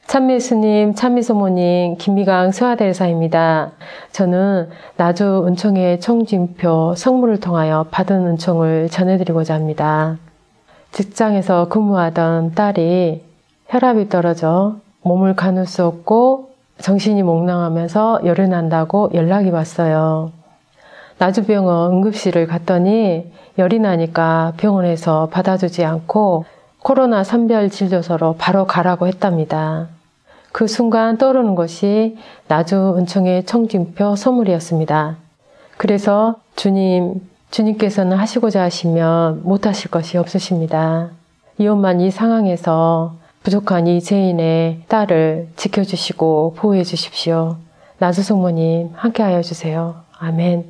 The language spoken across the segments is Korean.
참미예수님, 참미소모님, 김미강 수화대사입니다. 저는 나주 은총의 총진표 성물을 통하여 받은 은총을 전해드리고자 합니다. 직장에서 근무하던 딸이 혈압이 떨어져 몸을 가눌 수 없고 정신이 몽롱하면서 열이 난다고 연락이 왔어요. 나주병원 응급실을 갔더니 열이 나니까 병원에서 받아주지 않고 코로나 선별 진료소로 바로 가라고 했답니다. 그 순간 떠오르는 것이 나주 은총의 총진표 소물이었습니다. 그래서 주님께서는 하시고자 하시면 못하실 것이 없으십니다. 이혼만 이 상황에서 부족한 이 죄인의 딸을 지켜주시고 보호해 주십시오. 나주 성모님 함께하여 주세요. 아멘.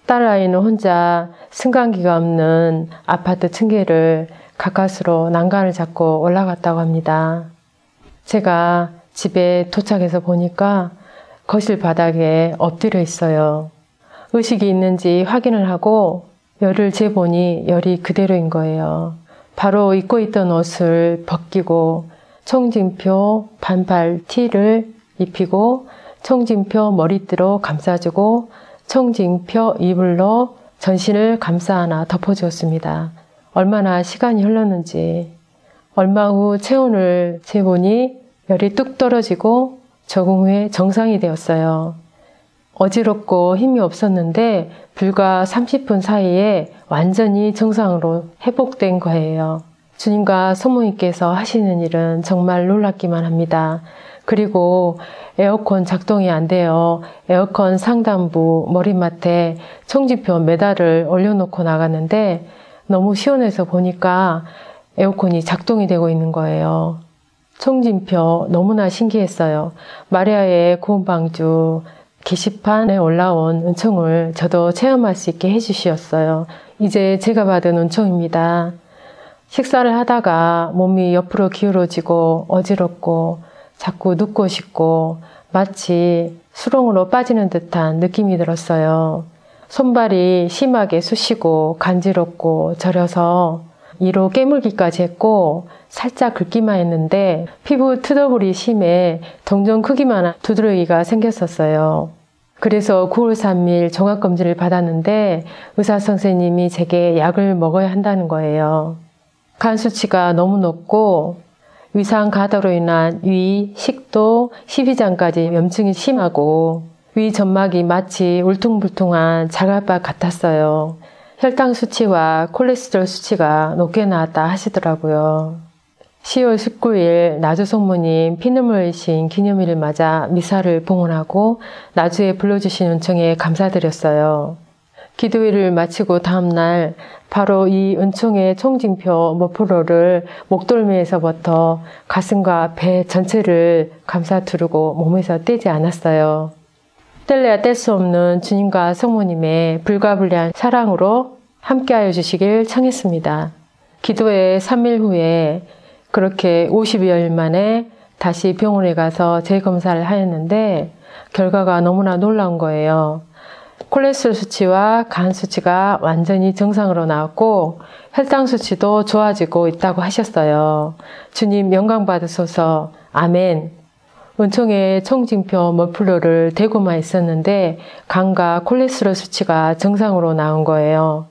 딸 아이는 혼자 승강기가 없는 아파트 층계를 가까스로 난간을 잡고 올라갔다고 합니다. 제가 집에 도착해서 보니까 거실 바닥에 엎드려 있어요. 의식이 있는지 확인을 하고 열을 재보니 열이 그대로인 거예요. 바로 입고 있던 옷을 벗기고 총진표 반팔 티를 입히고 총진표 머리띠로 감싸주고 총진표 이불로 전신을 감싸 안아 덮어주었습니다. 얼마나 시간이 흘렀는지. 얼마 후 체온을 재보니 열이 뚝 떨어지고 적응 후에 정상이 되었어요. 어지럽고 힘이 없었는데 불과 30분 사이에 완전히 정상으로 회복된 거예요. 주님과 성모님께서 하시는 일은 정말 놀랍기만 합니다. 그리고 에어컨 작동이 안 돼요. 에어컨 상단부 머리맡에 총진표 메달을 올려놓고 나갔는데 너무 시원해서 보니까 에어컨이 작동이 되고 있는 거예요. 총진표 너무나 신기했어요. 마리아의 구원방주 게시판에 올라온 은총을 저도 체험할 수 있게 해주셨어요. 이제 제가 받은 은총입니다. 식사를 하다가 몸이 옆으로 기울어지고 어지럽고 자꾸 눕고 싶고 마치 수렁으로 빠지는 듯한 느낌이 들었어요. 손발이 심하게 쑤시고 간지럽고 저려서 이로 깨물기까지 했고 살짝 긁기만 했는데 피부 트러블이 심해 동전 크기만한 두드러기가 생겼었어요. 그래서 9월 3일 종합검진을 받았는데 의사 선생님이 제게 약을 먹어야 한다는 거예요. 간 수치가 너무 높고 위상 가다로 인한 위, 식도, 십이장까지 염증이 심하고 위 점막이 마치 울퉁불퉁한 자갈밭 같았어요. 혈당 수치와 콜레스테롤 수치가 높게 나왔다 하시더라고요. 10월 19일 나주 성모님 피눈물 흘리신 기념일을 맞아 미사를 봉헌하고 나주에 불러주신 은총에 감사드렸어요. 기도회를 마치고 다음날 바로 이 은총의 총진표 머플러를 목덜미에서부터 가슴과 배 전체를 감싸 두르고 몸에서 떼지 않았어요. 뗄래야 뗄 수 없는 주님과 성모님의 불가분리한 사랑으로 함께하여 주시길 청했습니다. 기도회 3일 후에 그렇게 50여일 만에 다시 병원에 가서 재검사를 하였는데 결과가 너무나 놀라운 거예요. 콜레스테롤 수치와 간 수치가 완전히 정상으로 나왔고 혈당 수치도 좋아지고 있다고 하셨어요. 주님 영광 받으소서. 아멘. 은총의 총진표 머플러를 대고만 있었는데 간과 콜레스테롤 수치가 정상으로 나온 거예요.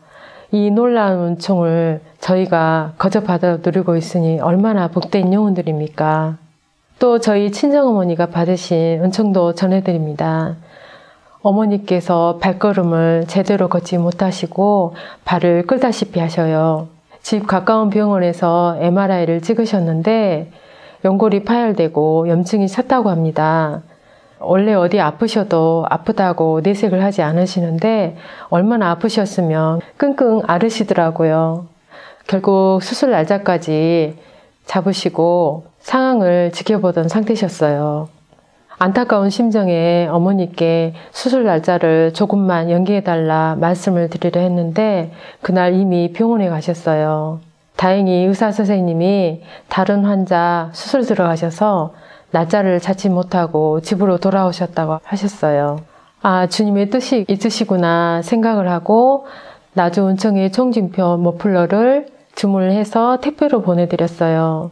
이 놀라운 은총을 저희가 거저 받아 누리고 있으니 얼마나 복된 영혼들입니까? 또 저희 친정어머니가 받으신 은총도 전해드립니다. 어머니께서 발걸음을 제대로 걷지 못하시고 발을 끌다시피 하셔요. 집 가까운 병원에서 MRI를 찍으셨는데 연골이 파열되고 염증이 찼다고 합니다. 원래 어디 아프셔도 아프다고 내색을 하지 않으시는데 얼마나 아프셨으면 끙끙 앓으시더라고요. 결국 수술 날짜까지 잡으시고 상황을 지켜보던 상태셨어요. 안타까운 심정에 어머니께 수술 날짜를 조금만 연기해달라 말씀을 드리려 했는데 그날 이미 병원에 가셨어요. 다행히 의사 선생님이 다른 환자 수술 들어가셔서 날짜를 찾지 못하고 집으로 돌아오셨다고 하셨어요. 아, 주님의 뜻이 있으시구나 생각을 하고 나주 은총의 총진표 머플러를 주문을 해서 택배로 보내드렸어요.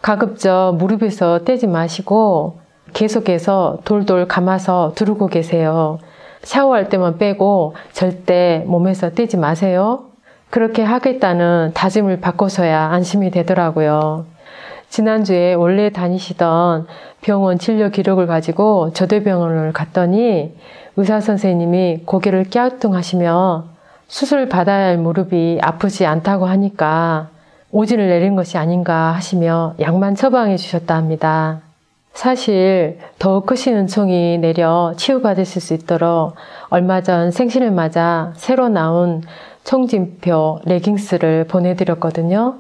가급적 무릎에서 떼지 마시고 계속해서 돌돌 감아서 두르고 계세요. 샤워할 때만 빼고 절대 몸에서 떼지 마세요. 그렇게 하겠다는 다짐을 바꿔서야 안심이 되더라고요. 지난주에 원래 다니시던 병원 진료 기록을 가지고 저대병원을 갔더니 의사 선생님이 고개를 갸우뚱하시며 수술 받아야 할 무릎이 아프지 않다고 하니까 오진을 내린 것이 아닌가 하시며 약만 처방해 주셨다 합니다. 사실 더 크신 은총이 내려 치유받으실 수 있도록 얼마 전 생신을 맞아 새로 나온 총진표 레깅스를 보내드렸거든요.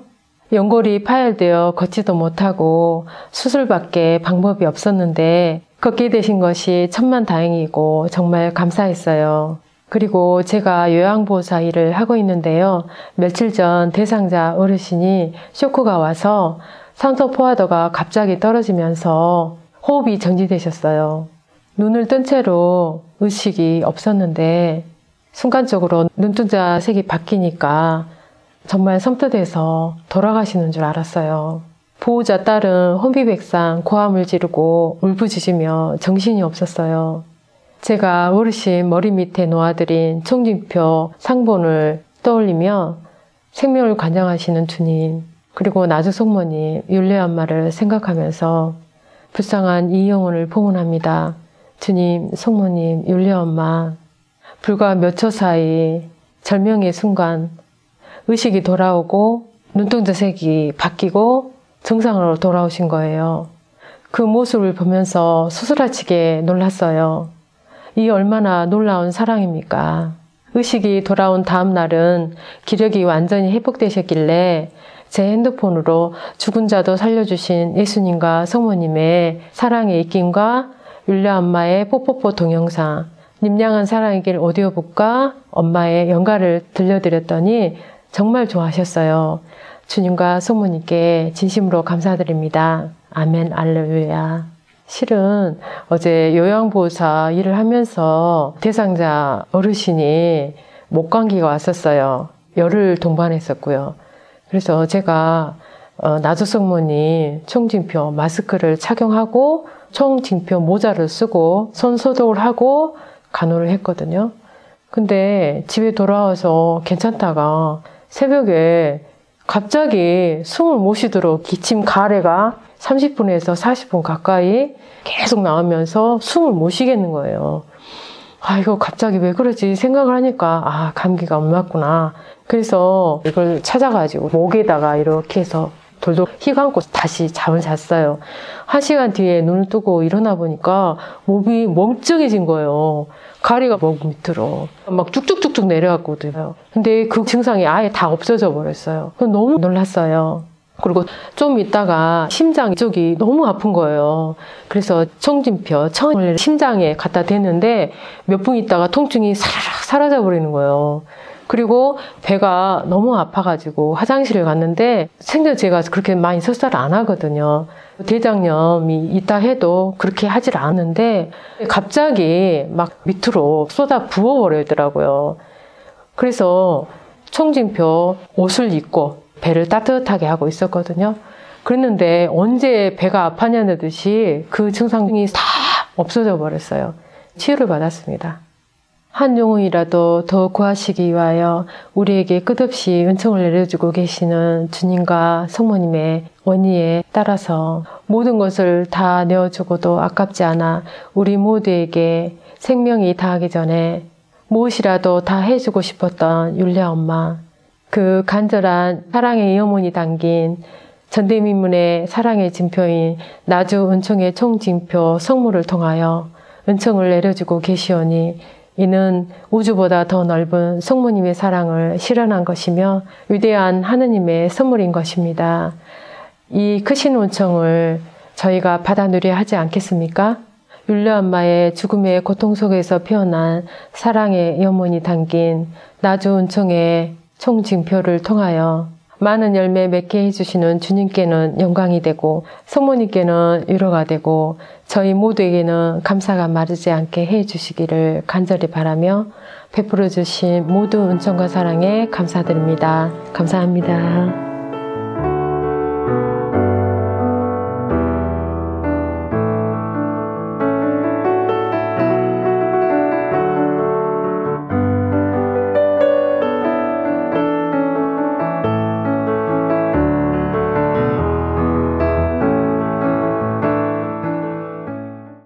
연골이 파열되어 걷지도 못하고 수술밖에 방법이 없었는데 걷게 되신 것이 천만다행이고 정말 감사했어요. 그리고 제가 요양보호사 일을 하고 있는데요. 며칠 전 대상자 어르신이 쇼크가 와서 산소 포화도가 갑자기 떨어지면서 호흡이 정지되셨어요. 눈을 뜬 채로 의식이 없었는데 순간적으로 눈동자 색이 바뀌니까 정말 섬뜩해서 돌아가시는 줄 알았어요. 보호자 딸은 혼비백산 고함을 지르고 울부짖으며 정신이 없었어요. 제가 어르신 머리 밑에 놓아드린 총진표 상본을 떠올리며 생명을 관장하시는 주님, 그리고 나주 속모님, 율례 엄마를 생각하면서 불쌍한 이 영혼을 포문합니다. 주님, 속모님, 율례 엄마, 불과 몇 초 사이 절명의 순간 의식이 돌아오고 눈동자 색이 바뀌고 정상으로 돌아오신 거예요. 그 모습을 보면서 소스라치게 놀랐어요. 이 얼마나 놀라운 사랑입니까? 의식이 돌아온 다음 날은 기력이 완전히 회복되셨길래 제 핸드폰으로 죽은 자도 살려주신 예수님과 성모님의 사랑의 입김과 율례 엄마의 뽀뽀뽀 동영상, 님량한 사랑의 길 오디오북과 엄마의 연가를 들려드렸더니 정말 좋아하셨어요. 주님과 성모님께 진심으로 감사드립니다. 아멘, 알렐루야. 실은 어제 요양보호사 일을 하면서 대상자 어르신이 목감기가 왔었어요. 열을 동반했었고요. 그래서 제가 나주 성모님 총진표 마스크를 착용하고 총진표 모자를 쓰고 손 소독을 하고 간호를 했거든요. 근데 집에 돌아와서 괜찮다가 새벽에 갑자기 숨을 못 쉬도록 기침 가래가 30분에서 40분 가까이 계속 나오면서 숨을 못 쉬겠는 거예요. 아, 이거 갑자기 왜 그러지 생각을 하니까 아, 감기가 왔구나. 그래서 이걸 찾아가지고 목에다가 이렇게 해서 돌돌 휘감고 다시 잠을 잤어요. 1시간 뒤에 눈을 뜨고 일어나 보니까 몸이 멍청해진 거예요. 가리가 목 밑으로 막 쭉쭉쭉쭉 내려갔거든요. 근데 그 증상이 아예 다 없어져 버렸어요. 너무 놀랐어요. 그리고 좀 있다가 심장 쪽이 너무 아픈 거예요. 그래서 총진표, 청을 심장에 갖다 댔는데 몇 분 있다가 통증이 사라락 사라져 버리는 거예요. 그리고 배가 너무 아파가지고 화장실을 갔는데 생전 제가 그렇게 많이 설사를 안 하거든요. 대장염이 있다 해도 그렇게 하질 않는데 갑자기 막 밑으로 쏟아 부어버리더라고요. 그래서 총진표 옷을 입고 배를 따뜻하게 하고 있었거든요. 그랬는데 언제 배가 아팠냐는 듯이 그 증상이 다 없어져 버렸어요. 치유를 받았습니다. 한 영혼이라도 더 구하시기 위하여 우리에게 끝없이 은총을 내려주고 계시는 주님과 성모님의 원의에 따라서 모든 것을 다 내어주고도 아깝지 않아 우리 모두에게 생명이 다하기 전에 무엇이라도 다 해주고 싶었던 율례 엄마, 그 간절한 사랑의 염원이 담긴 전대미문의 사랑의 징표인 나주 은총의 총징표 성물을 통하여 은총을 내려주고 계시오니 이는 우주보다 더 넓은 성모님의 사랑을 실현한 것이며 위대한 하느님의 선물인 것입니다. 이 크신 은총을 저희가 받아 누려야 하지 않겠습니까? 율례 엄마의 죽음의 고통 속에서 피어난 사랑의 염원이 담긴 나주 은총의 총징표를 통하여 많은 열매 맺게 해주시는 주님께는 영광이 되고 성모님께는 위로가 되고 저희 모두에게는 감사가 마르지 않게 해주시기를 간절히 바라며 베풀어 주신 모든 은총과 사랑에 감사드립니다. 감사합니다.